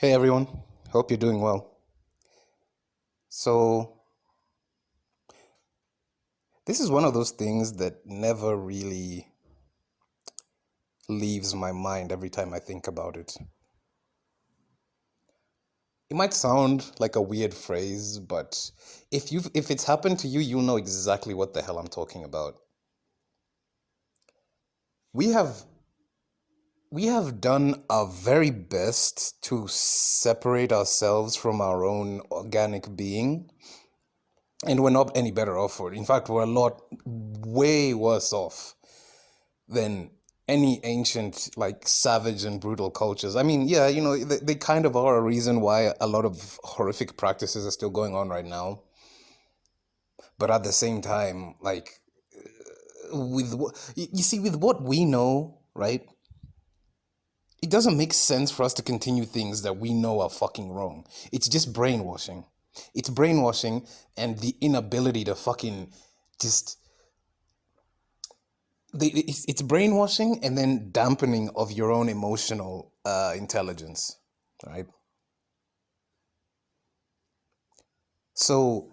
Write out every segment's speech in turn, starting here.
Hey everyone, hope you're doing well. So, this is one of those things that never really leaves my mind every time I think about it. It might sound like a weird phrase, but if it's happened to you, you'll know exactly what the hell I'm talking about. We have we have done our very best to separate ourselves from our own organic being, and we're not any better off for it. In fact, we're a lot way worse off than any ancient, like savage and brutal cultures. I mean, yeah, they kind of are a reason why a lot of horrific practices are still going on right now. But at the same time, like, with what you see, with what we know, right? It doesn't make sense for us to continue things that we know are fucking wrong. It's just brainwashing. It's brainwashing and the inability to fucking just it's brainwashing and then dampening of your own emotional intelligence, right? So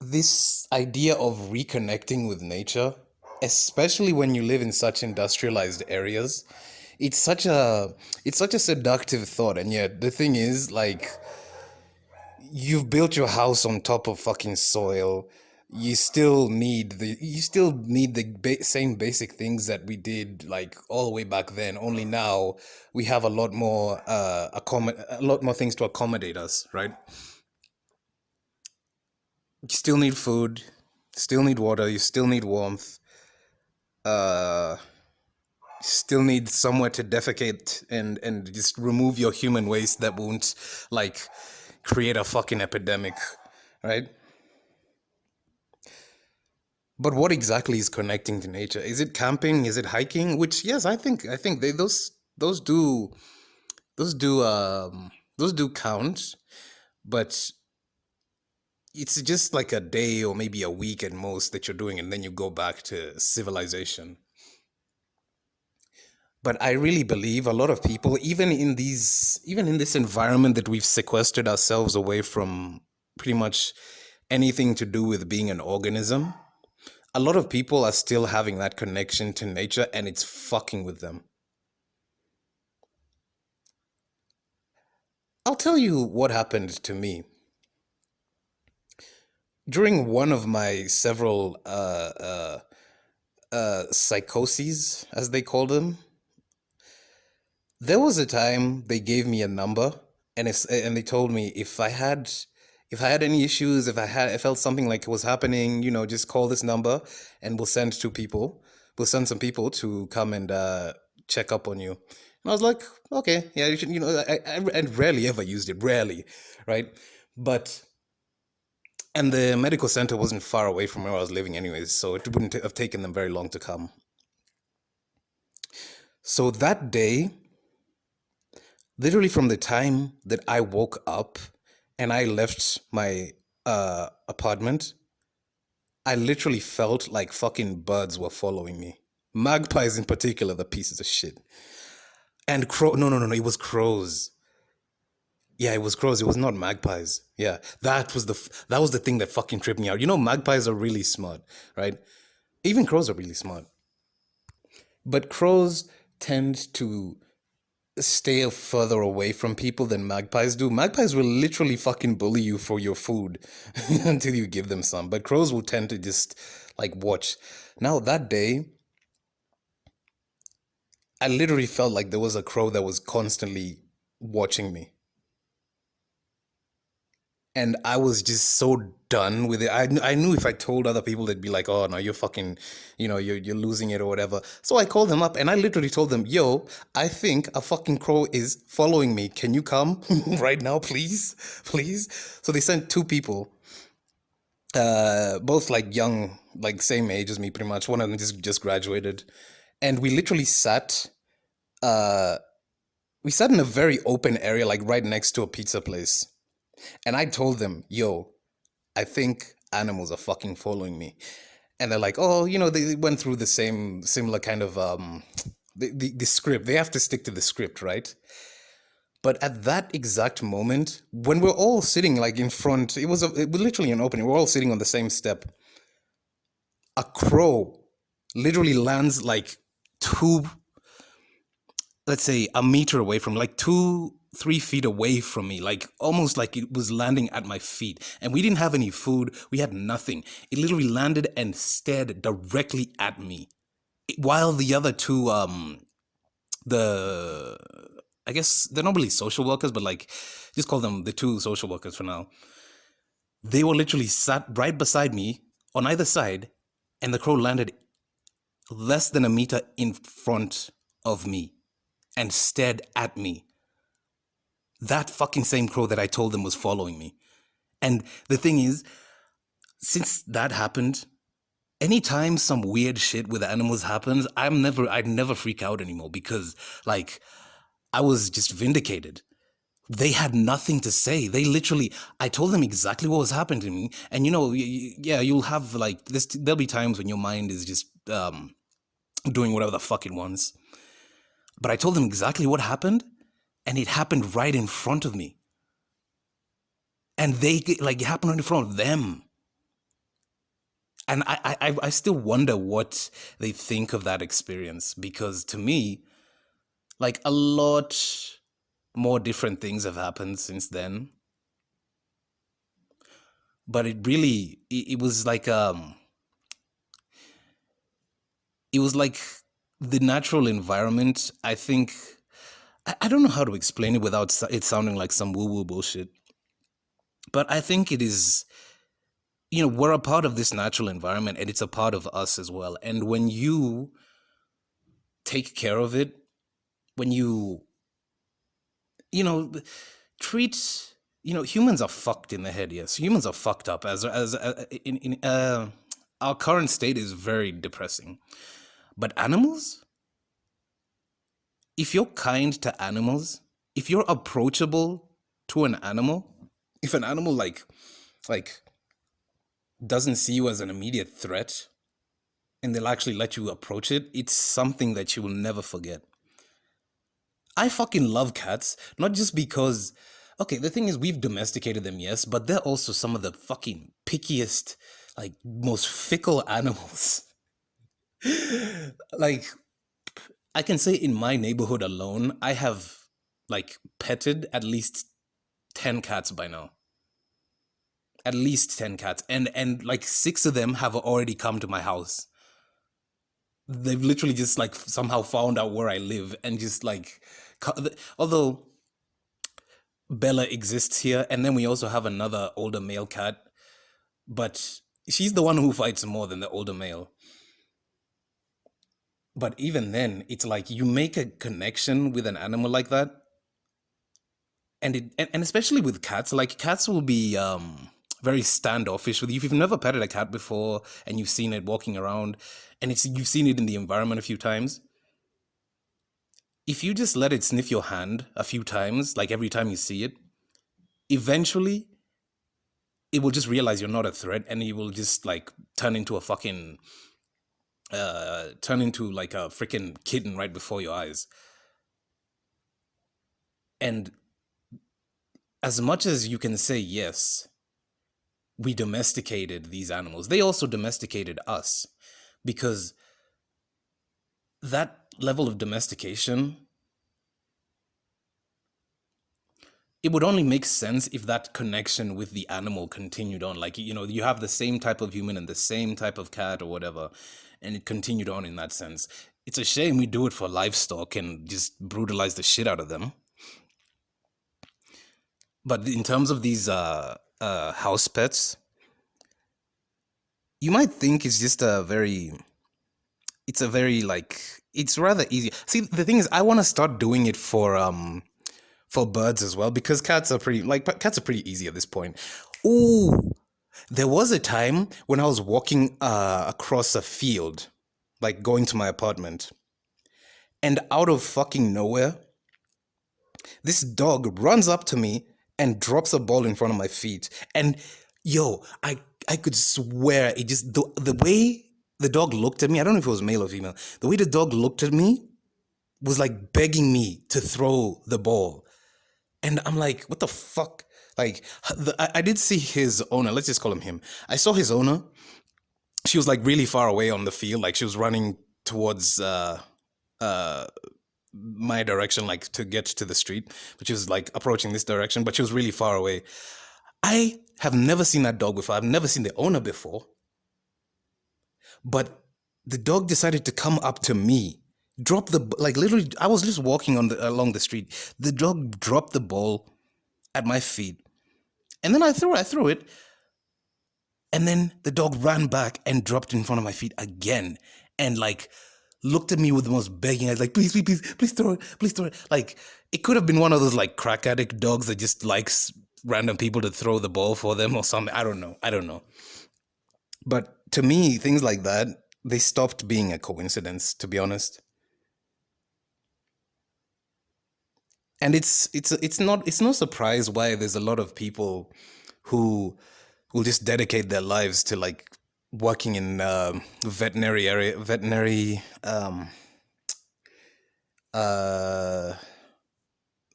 this idea of reconnecting with nature, especially when you live in such industrialized areas, it's such a it's such a seductive thought, and yet the thing is, like, you've built your house on top of fucking soil. You still need the same basic things that we did, like, all the way back then, only now we have a lot more things to accommodate us, right? You still need food, still need water, you still need warmth, uh still need somewhere to defecate and just remove your human waste that won't, like, create a fucking epidemic, right? But what exactly is connecting to nature? Is it camping? Is it hiking? Which, yes, I think those do those do count, but it's just like a day or maybe a week at most that you're doing, and then you go back to civilization. But I really believe a lot of people, even in this environment that we've sequestered ourselves away from pretty much anything to do with being an organism, a lot of people are still having that connection to nature, and it's fucking with them. I'll tell you what happened to me. During one of my several psychoses, as they call them, there was a time they gave me a number, and they told me if I had any issues, if I felt something like it was happening, just call this number, and we'll send two people. We'll send some people to come and check up on you. And I was like, okay, yeah, you should. I rarely ever used it, rarely, right? But and the medical center wasn't far away from where I was living, anyways, so it wouldn't have taken them very long to come. So that day, literally from the time that I woke up and I left my apartment, I literally felt like fucking birds were following me. Magpies in particular, the pieces of shit. And no, no, no, no, it was crows. Yeah, it was crows. It was not magpies. Yeah, that was the thing that fucking tripped me out. Magpies are really smart, right? Even crows are really smart. But crows tend to stay further away from people than magpies do. Magpies will literally fucking bully you for your food until you give them some. But crows will tend to just, like, watch. Now, that day, I literally felt like there was a crow that was constantly watching me. And I was just so done with it. I knew if I told other people, they'd be like, "Oh no, you're fucking, you're losing it or whatever." So I called them up and I literally told them, "Yo, I think a fucking crow is following me. Can you come right now, please, please?" So they sent two people, both like young, like same age as me, pretty much. One of them just graduated, and we literally sat. Uh, we sat in a very open area, like right next to a pizza place. And I told them, "Yo, I think animals are fucking following me." And they're like, "Oh, they went through the same similar kind of the script. They have to stick to the script, right?" But at that exact moment, when we're all sitting like in front, it was literally an opening. We're all sitting on the same step. A crow literally lands like two, let's say a meter away from, like 3 feet away from me, like almost like it was landing at my feet. And we didn't have any food. We had nothing. It literally landed and stared directly at me. While the other two, the I guess they're not really social workers, but like just call them the two social workers for now. They were literally sat right beside me on either side, and the crow landed less than a meter in front of me and stared at me. That fucking same crow that I told them was following me. And the thing is, since that happened, anytime some weird shit with animals happens, I'd never freak out anymore, because like I was just vindicated. They had nothing to say. They literally, I told them exactly what was happening to me. And you know, yeah, you'll have like this, there'll be times when your mind is just doing whatever the fuck it wants. But I told them exactly what happened, and it happened right in front of me. And they, like, it happened right in front of them. And I still wonder what they think of that experience, because to me, like, a lot more different things have happened since then. But it really, it was like the natural environment. I think, I don't know how to explain it without it sounding like some woo-woo bullshit. But I think it is, you know, we're a part of this natural environment, and it's a part of us as well. And when you take care of it, when you know, treat, you know, humans are fucked in the head. Yes, humans are fucked up. As in our current state is very depressing. But animals, if you're kind to animals, if you're approachable to an animal, if an animal like doesn't see you as an immediate threat, and they'll actually let you approach it, it's something that you will never forget. I fucking love cats, not just because, okay, the thing is, we've domesticated them, yes, but they're also some of the fucking pickiest, like, most fickle animals. Like, I can say in my neighborhood alone, I have, like, petted at least 10 cats by now. At least 10 cats. And like 6 of them have already come to my house. They've literally just like somehow found out where I live and just like, although Bella exists here, and then we also have another older male cat, but she's the one who fights more than the older male. But even then, it's like you make a connection with an animal like that, and especially with cats, like cats will be very standoffish with you. If you've never petted a cat before and you've seen it walking around, and you've seen it in the environment a few times, if you just let it sniff your hand a few times, like every time you see it, eventually it will just realize you're not a threat, and it will just like turn into a fucking turn into like a freaking kitten right before your eyes. And as much as you can say, yes, we domesticated these animals, they also domesticated us, because that level of domestication, it would only make sense if that connection with the animal continued on. Like, you know, you have the same type of human and the same type of cat or whatever, and it continued on in that sense. It's a shame we do it for livestock and just brutalize the shit out of them. But in terms of these house pets, you might think it's just it's a very like, it's rather easy. See, the thing is, I want to start doing it for birds as well, because cats are pretty easy at this point. Ooh, there was a time when I was walking across a field, like going to my apartment, and out of fucking nowhere, this dog runs up to me and drops a ball in front of my feet. And yo, I could swear it just, the way the dog looked at me, I don't know if it was male or female, the way the dog looked at me was like begging me to throw the ball. And I'm like, what the fuck? Like, I did see his owner. Let's just call him him. I saw his owner. She was like really far away on the field. Like she was running towards uh, my direction, like to get to the street. But she was like approaching this direction, but she was really far away. I have never seen that dog before. I've never seen the owner before. But the dog decided to come up to me, drop the like literally. I was just walking on the along the street. The dog dropped the ball at my feet, and then I threw it, and then the dog ran back and dropped in front of my feet again, and like looked at me with the most begging eyes, like please, please, please, please throw it, please throw it. Like it could have been one of those like crack addict dogs that just likes random people to throw the ball for them or something. I don't know. I don't know. But to me, things like that, they stopped being a coincidence, to be honest. And it's no surprise why there's a lot of people who will just dedicate their lives to like working in uh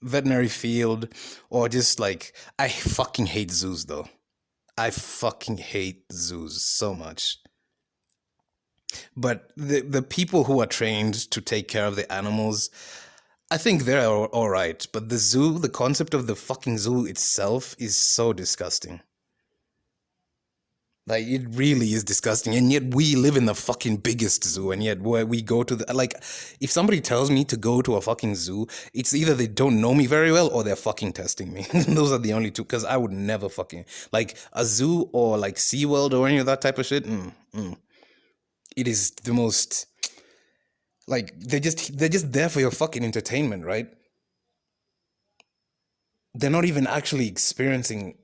veterinary field, or just like I fucking hate zoos though. I fucking hate zoos so much. But the people who are trained to take care of the animals, I think they're all right. But the zoo, the concept of the fucking zoo itself is so disgusting. Like it really is disgusting, and yet we live in the fucking biggest zoo, and yet where we go to the like, if somebody tells me to go to a fucking zoo, it's either they don't know me very well or they're fucking testing me. Those are the only two. Because I would never fucking like a zoo or like SeaWorld or any of that type of shit. It is the most like they're just there for your fucking entertainment, right? They're not even actually experiencing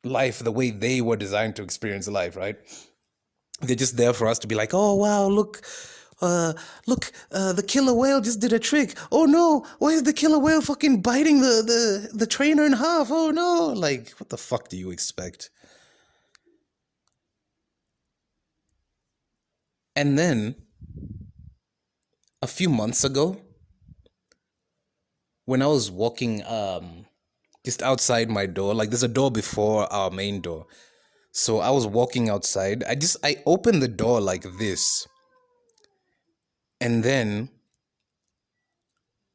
life the way they were designed to experience life, right? They're just there for us to be like, oh wow, look, the killer whale just did a trick. Oh no, why is the killer whale fucking biting the trainer in half? Oh no, like what the fuck do you expect? And then a few months ago, when I was walking just outside my door, like there's a door before our main door. So I was walking outside. I opened the door like this, and then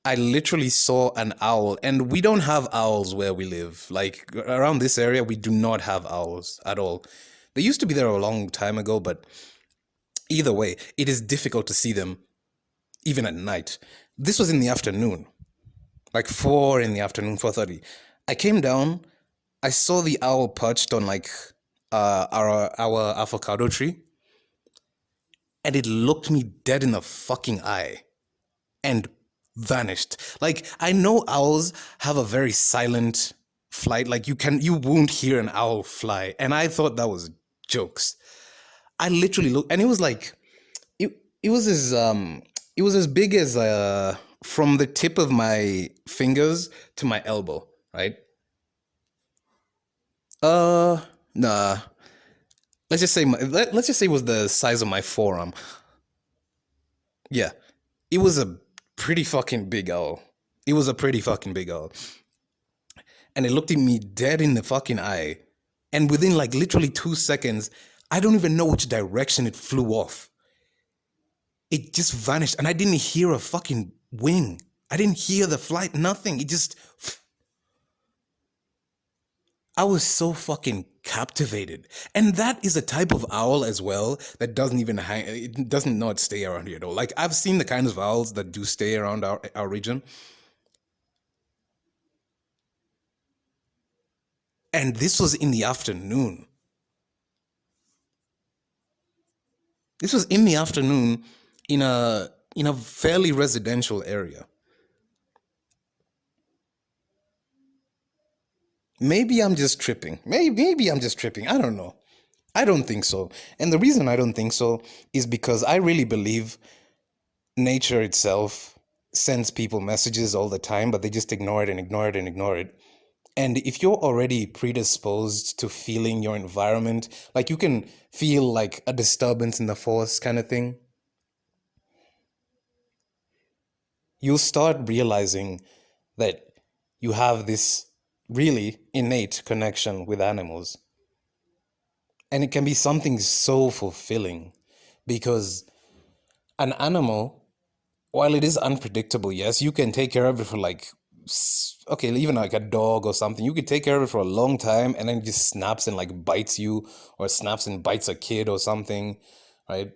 I literally saw an owl, and we don't have owls where we live. Like around this area, we do not have owls at all. They used to be there a long time ago, but either way, it is difficult to see them even at night. This was in the afternoon, like 4 in the afternoon, 4:30. I came down, I saw the owl perched on like our avocado tree, and it looked me dead in the fucking eye and vanished. Like I know owls have a very silent flight. Like you won't hear an owl fly, and I thought that was jokes. I literally looked, and it was like it was as big as from the tip of my fingers to my elbow, right? Uh, nah. Let's just say it was the size of my forearm. Yeah, it was a pretty fucking big owl. It was a pretty fucking big owl. And it looked at me dead in the fucking eye. And within like literally 2 seconds, I don't even know which direction it flew off. It just vanished, and I didn't hear a fucking wing. I didn't hear the flight, nothing. It just. I was so fucking captivated. And that is a type of owl as well that doesn't even hang, it doesn't not stay around here at all. Like I've seen the kinds of owls that do stay around our region. And this was in the afternoon. This was in the afternoon in a fairly residential area. Maybe I'm just tripping. Maybe I'm just tripping. I don't know. I don't think so. And the reason I don't think so is because I really believe nature itself sends people messages all the time, but they just ignore it and ignore it and ignore it. And if you're already predisposed to feeling your environment, like you can feel like a disturbance in the force kind of thing, you'll start realizing that you have this really innate connection with animals. And it can be something so fulfilling because an animal, while it is unpredictable, yes, you can take care of it for like, okay, even like a dog or something, you could take care of it for a long time and then it just snaps and like bites you or snaps and bites a kid or something, right?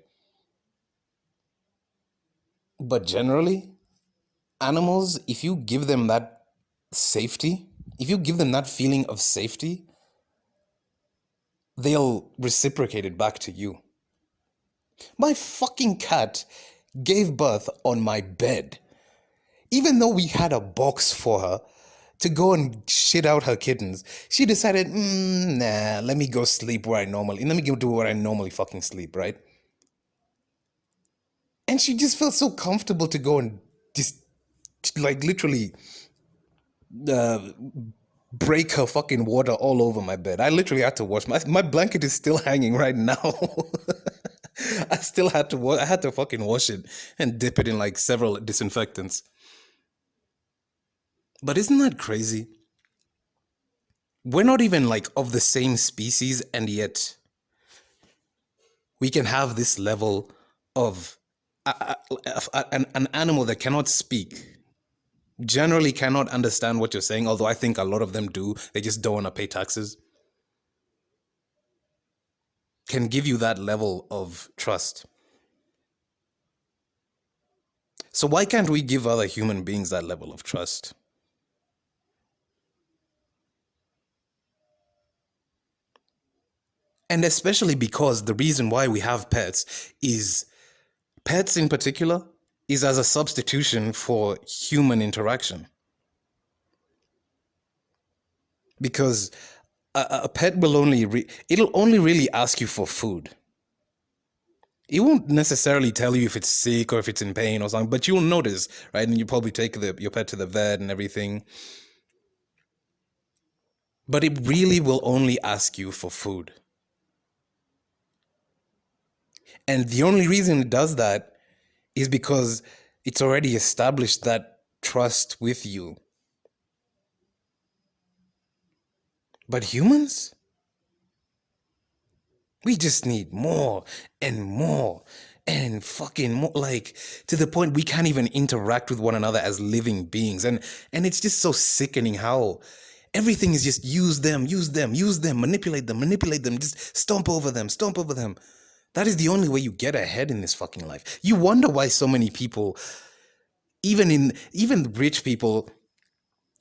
But generally, animals, if you give them that safety, if you give them that feeling of safety, they'll reciprocate it back to you. My fucking cat gave birth on my bed. Even though we had a box for her to go and shit out her kittens, she decided, nah, let me go sleep where I normally, let me go do where I normally fucking sleep, right? And she just felt so comfortable to go and just, like, literally uh, break her fucking water all over my bed. I literally had to wash my blanket is still hanging right now. I still had to I had to fucking wash it and dip it in like several disinfectants. But isn't that crazy? We're not even like of the same species, and yet we can have this level of an animal that cannot speak, generally cannot understand what you're saying, although I think a lot of them do. They just don't want to pay taxes. Can give you that level of trust. So why can't we give other human beings that level of trust? And especially because the reason why we have pets is, pets in particular, is as a substitution for human interaction. Because a pet will it'll only really ask you for food. It won't necessarily tell you if it's sick or if it's in pain or something, but you'll notice, right? And you probably take your pet to the vet and everything. But it really will only ask you for food. And the only reason it does that is because it's already established that trust with you. But humans? We just need more and more and fucking more, like, to the point we can't even interact with one another as living beings. And it's just so sickening how everything is just use them, manipulate them, just stomp over them, stomp over them. That is the only way you get ahead in this fucking life. You wonder why so many people, even rich people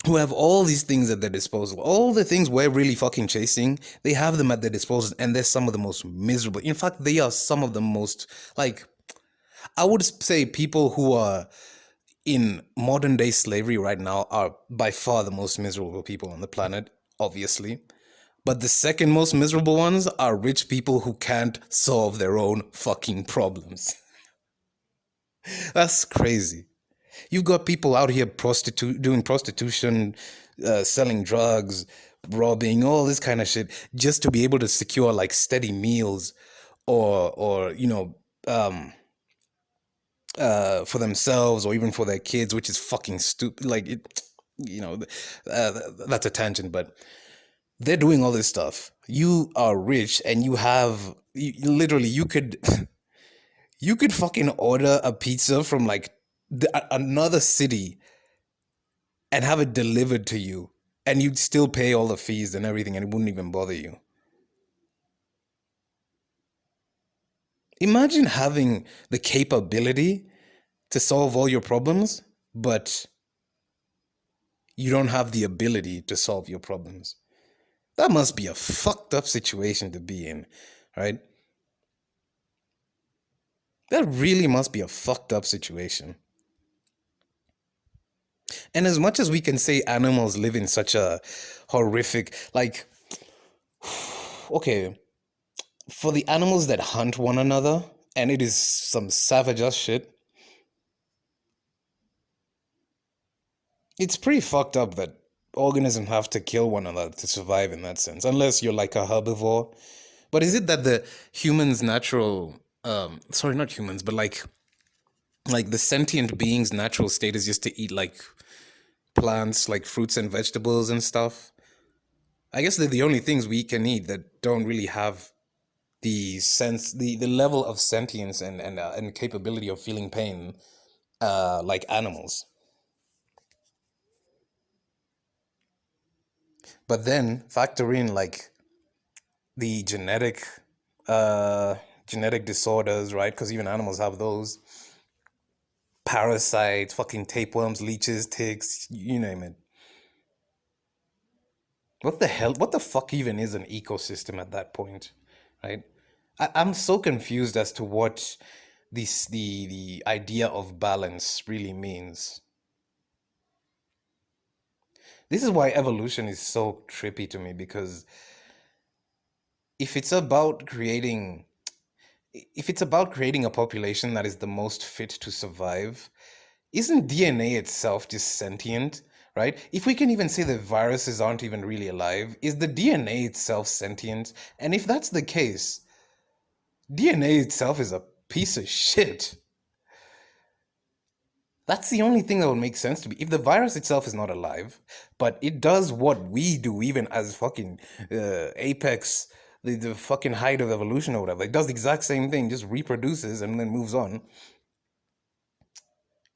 who have all these things at their disposal, all the things we're really fucking chasing, they have them at their disposal, and they're some of the most miserable. In fact, they are some of the most, like, I would say people who are in modern day slavery right now are by far the most miserable people on the planet, obviously. But the second most miserable ones are rich people who can't solve their own fucking problems. That's crazy. You've got people out here doing prostitution, selling drugs, robbing, all this kind of shit, just to be able to secure like steady meals, or for themselves or even for their kids, which is fucking stupid. Like it, that's a tangent, but they're doing all this stuff. You are rich, and literally you could you could fucking order a pizza from like another city and have it delivered to you, and you'd still pay all the fees and everything, and it wouldn't even bother you. Imagine having the capability to solve all your problems, but you don't have the ability to solve your problems. That must be a fucked up situation to be in, right? That really must be a fucked up situation. And as much as we can say animals live in such a horrific, like, okay, for the animals that hunt one another, and it is some savage ass shit, it's pretty fucked up that organisms have to kill one another to survive in that sense, unless you're like a herbivore. But is it that the humans' natural, sorry, not humans, but like the sentient beings' natural state is just to eat like plants like fruits and vegetables and stuff. I guess they're the only things we can eat that don't really have the level of sentience and capability of feeling pain like animals. But then factor in like the uh genetic disorders, right? Because even animals have those parasites, fucking tapeworms, leeches, ticks, you name it. What the hell? What the fuck even is an ecosystem at that point, right? I'm so confused as to what the idea of balance really means. This is why evolution is so trippy to me because if it's about creating if it's about creating a population that is the most fit to survive, isn't DNA itself just sentient, right? If we can even say that viruses aren't even really alive, is the DNA itself sentient? And if that's the case, DNA itself is a piece of shit. That's the only thing that would make sense to me. If the virus itself is not alive, but it does what we do, even as fucking apex, the fucking height of evolution or whatever, it does the exact same thing, just reproduces and then moves on.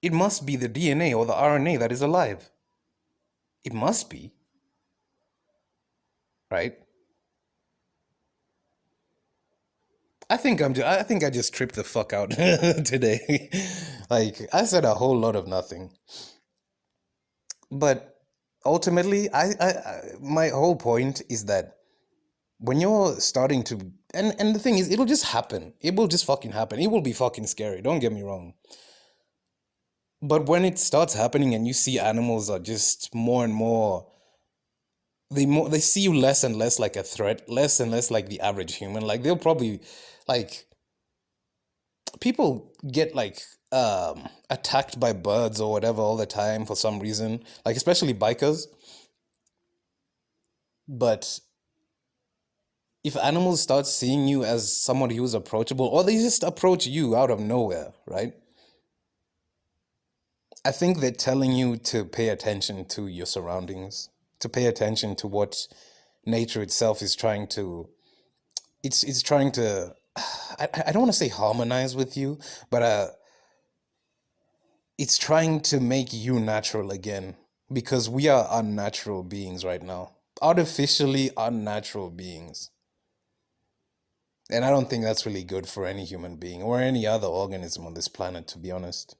It must be the DNA or the RNA that is alive. It must be, right? I think I just tripped the fuck out today. Like I said a whole lot of nothing. But ultimately, my whole point is that when you're starting to and the thing is it'll just happen. It will just fucking happen. It will be fucking scary. Don't get me wrong. But when it starts happening and you see animals are just more and more they see you less and less like a threat, less and less like the average human. Like they'll probably like people get like attacked by birds or whatever all the time for some reason, like especially bikers. But if animals start seeing you as somebody who's approachable, or they just approach you out of nowhere, right? I think they're telling you to pay attention to your surroundings, to pay attention to what nature itself is trying to. It's trying to. I don't want to say harmonize with you, but it's trying to make you natural again because we are unnatural beings right now, artificially unnatural beings. And I don't think that's really good for any human being or any other organism on this planet, to be honest.